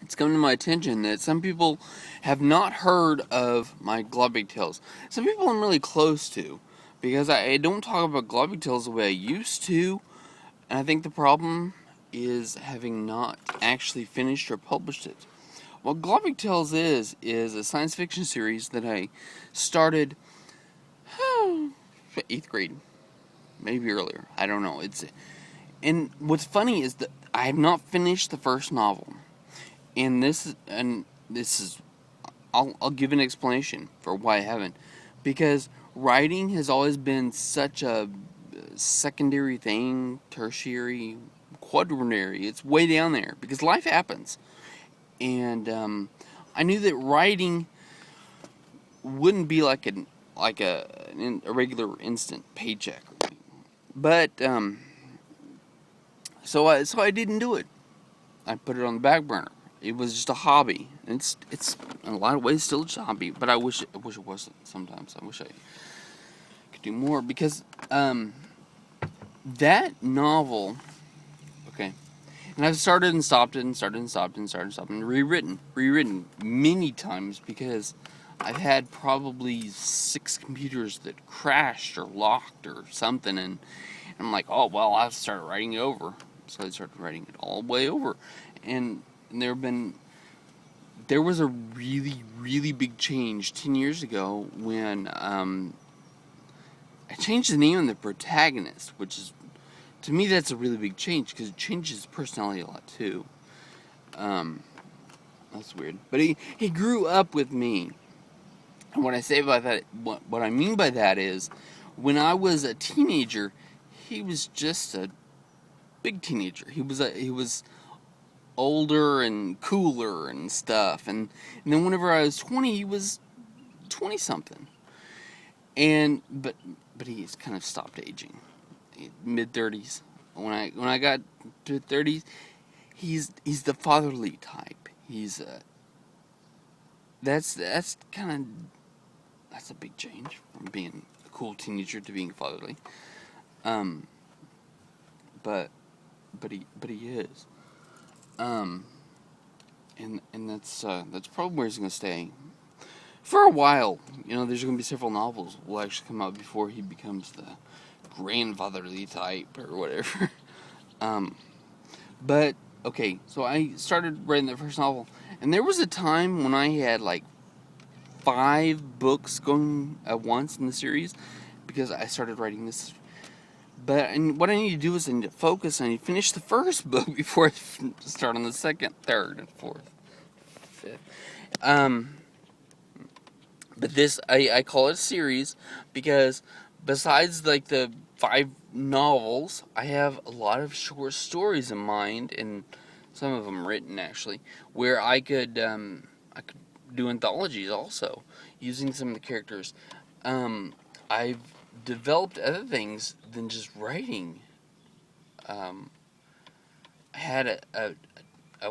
it's come to my attention that some people have not heard of my Globic Tales. Some people I'm really close to, because I don't talk about Globic Tales the way I used to, and I think the problem is having not actually finished or published it. What Globic Tales is a science fiction series that I started 8th grade, maybe earlier. I don't know. And what's funny is that I have not finished the first novel. And this is I'll give an explanation for why I haven't, because writing has always been such a secondary thing, tertiary, quaternary. It's way down there because life happens, and I knew that writing wouldn't be like a regular instant paycheck, but so I didn't do it. I put it on the back burner. It was just a hobby. It's in a lot of ways still just a hobby, but I wish it wasn't. Sometimes I wish I could do more, because that novel. Okay, and I've started and stopped it and started and stopped and started and stopped and rewritten many times, because I've had probably 6 computers that crashed or locked or something, and I'm like, oh well, I'll start writing it over. So I started writing it all the way over, and there was a really, really big change 10 years ago when I changed the name of the protagonist, which is, to me, that's a really big change because it changes his personality a lot too. That's weird, but he grew up with me, and what I say about that, what I mean by that is, when I was a teenager, he was just a big teenager. He was older and cooler and stuff. And then whenever I was 20, he was 20 something. But he's kind of stopped aging. Mid 30s. When I got to 30s, he's the fatherly type. He's that's a big change from being a cool teenager to being fatherly. But he is. And that's probably where he's gonna stay for a while. There's gonna be several novels will actually come out before he becomes the grandfatherly type or whatever. But okay, so I started writing the first novel, and there was a time when I had like 5 books going at once in the series, because I started writing this. And what I need to do is I need to focus. I need to finish the first book before I start on the second, third, and fourth, fifth. But this, I call it a series because besides like the 5 novels, I have a lot of short stories in mind, and some of them written actually, where I could do anthologies also using some of the characters. I've developed other things than just writing. I had a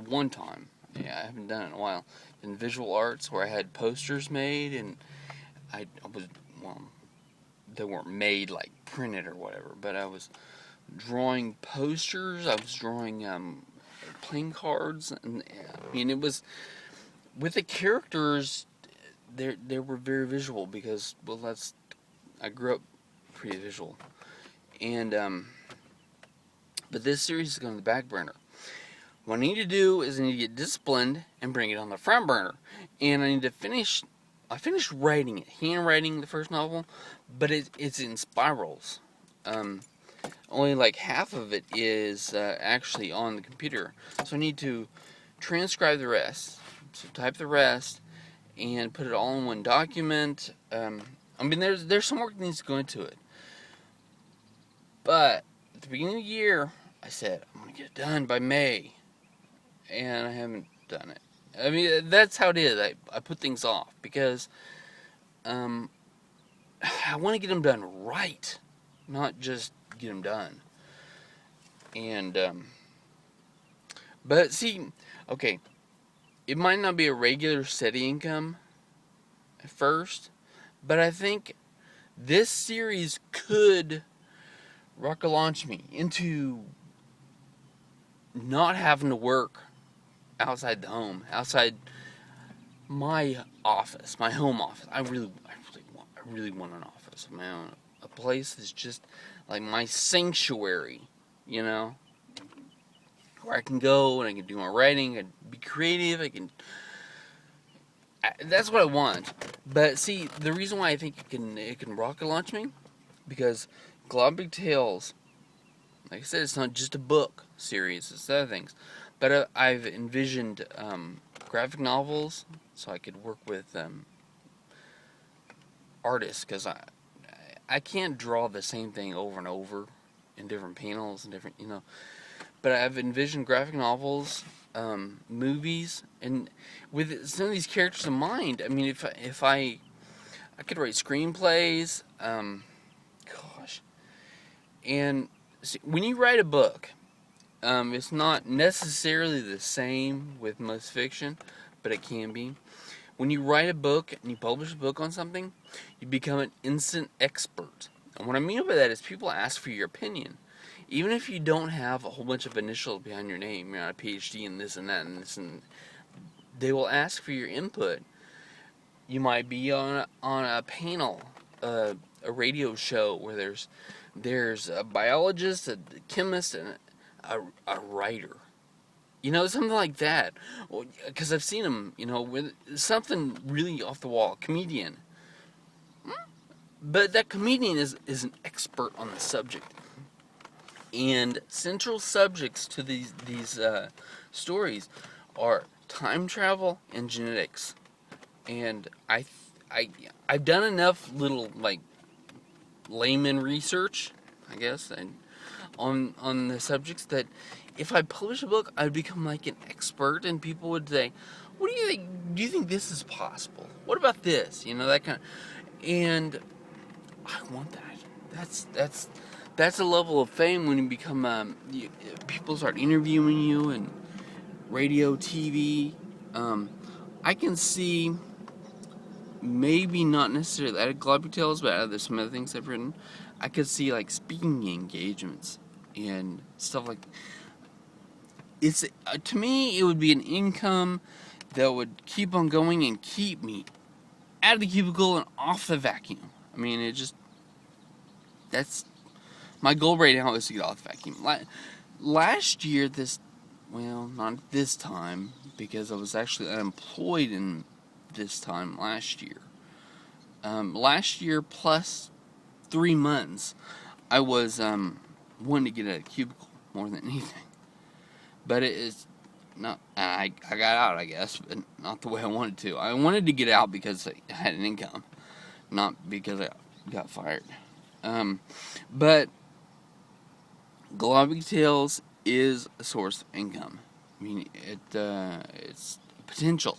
one time, I haven't done it in a while, in visual arts, where I had posters made, and I was, well, they weren't made like printed or whatever, but I was drawing posters. I was drawing playing cards, and it was with the characters. They were very visual because, well, I grew up pretty visual, and but this series is going to the back burner. What I need to do is I need to get disciplined and bring it on the front burner, and I need to finish. I finished writing it, handwriting the first novel, but it's in spirals. Only like half of it is actually on the computer, so I need to transcribe the rest, so type the rest, and put it all in one document. There's some work that needs to go into it, but at the beginning of the year, I said I'm gonna get it done by May, and I haven't done it. That's how it is. I put things off because I want to get them done right, not just get them done. And but see, okay, it might not be a regular steady income at first, but I think this series could rocket launch me into not having to work outside the home, outside my office, my home office. I really want an office of my own, a place that's just like my sanctuary, you know, where I can go and I can do my writing, I can be creative, that's what I want. But see, the reason why I think it can rocket launch me, because Globic Tales, like I said, it's not just a book series, it's other things. But I've envisioned graphic novels, so I could work with artists, because I can't draw the same thing over and over in different panels and different, you know. But I've envisioned graphic novels, movies, and with some of these characters in mind. I mean, if I could write screenplays, gosh, and see, when you write a book, it's not necessarily the same with most fiction, but it can be. When you write a book and you publish a book on something, you become an instant expert. And what I mean by that is people ask for your opinion. Even if you don't have a whole bunch of initials behind your name, you're not a PhD in this and that and this, and they will ask for your input. You might be on a panel, a radio show where there's a biologist, a chemist, and a writer. You know, something like that. Because I've seen them, you know, with something really off the wall. Comedian. But that comedian is an expert on the subject. And central subjects to these stories are time travel and genetics. And I've done enough little, like, layman research, I guess, and on the subjects, that if I publish a book, I'd become like an expert, and people would say, "What do you think? Do you think this is possible? What about this?" You know, that kind of. And I want that. That's a level of fame when you become people start interviewing you and radio, TV. I can see, maybe not necessarily out of Globic Tales, but out of some other things I've written, I could see like speaking engagements and stuff like. It's to me, it would be an income that would keep on going and keep me out of the cubicle and off the vacuum. I mean, that's my goal right now, is to get off the vacuum. Last year, well, not this time, because I was actually unemployed in this time last year. Last year plus 3 months, I was wanting to get out of the cubicle more than anything. But it is not. I got out, I guess, but not the way I wanted to. I wanted to get out because I had an income, not because I got fired. But Globic Tales is a source of income. I mean, it's potential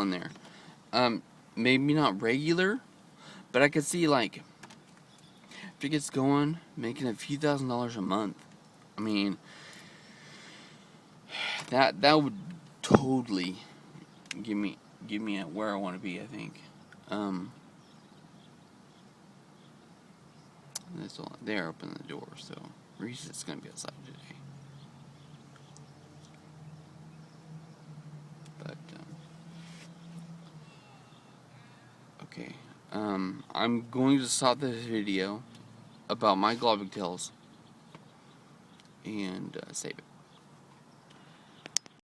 in there. Maybe not regular, but I could see, like, if it gets going, making a few $1,000s a month. I mean, that would totally give me at where I want to be, I think. They're opening the door, so Reese is gonna be outside today. But okay, I'm going to stop this video about my Globic Tales and save it.